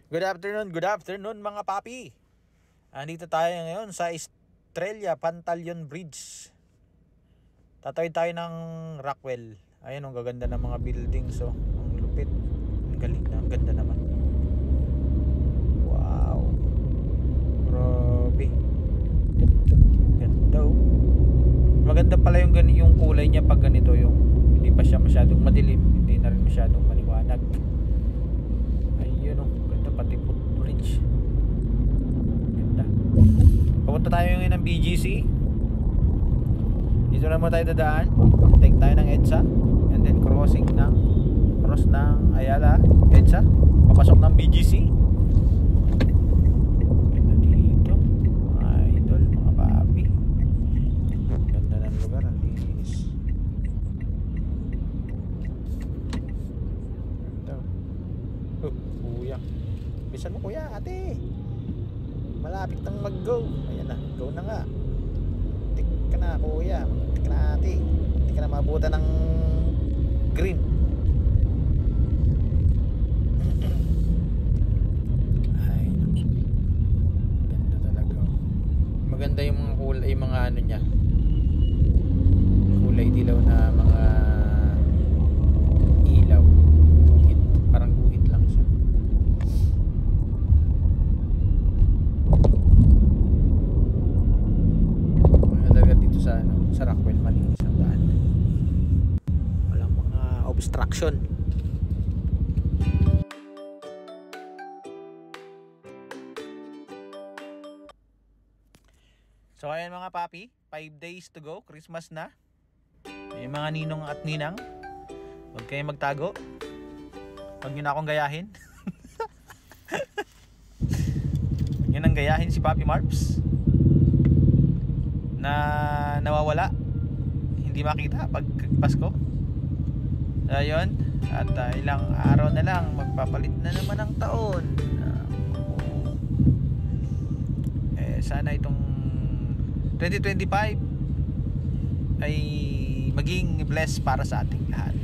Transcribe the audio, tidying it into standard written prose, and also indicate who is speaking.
Speaker 1: Good afternoon mga papi. Andito tayo ngayon sa Estrella Pantaleon Bridge. Tatawid tayo ng Rockwell. Ayun, ang gaganda ng mga buildings, so ang lupit. Ang galing na, ang ganda naman. Wow. Grabe. Ganda oh. Maganda pala yung kulay niya pag ganito, yung hindi pa siya masyadong madilim, hindi na rin masyadong maliwanag. Ayun oh, ganda pati footbridge. Ganda. Papunta tayo ngayon ng BGC. Dito na mo tayo dadaan. Take tayo ng EDSA and then cross ng Ayala, EDSA, papasok ng BGC. Ganda dito, mga idol, mga papi. Ganda ng lugar, ang linis. Ganda. Kuya, bisan mo kuya, ate. Malapit nang mag-go. Ayan na, go na nga. Tik ka na kuya, tik ka na ate. Hindi ka na mabutan ng green. Ay, ganda talaga. Maganda yung mga kulay, yung mga ano niya, kulay dilaw na mga ilaw. Guhit, parang guhit lang siya. Dito sa Rockwell, malinis ang daan. Walang mga obstruction. So ayan mga papi, 5 days to go, Christmas na. May mga ninong at ninang, huwag kayong magtago. Huwag nyo na akong gayahin. Huwag nyo nang gayahin si Papi Marps na nawawala, hindi makita pag Pasko. Ayun, at ilang araw na lang magpapalit na naman ang taon. Sana itong 2025 ay maging blessed para sa ating lahat.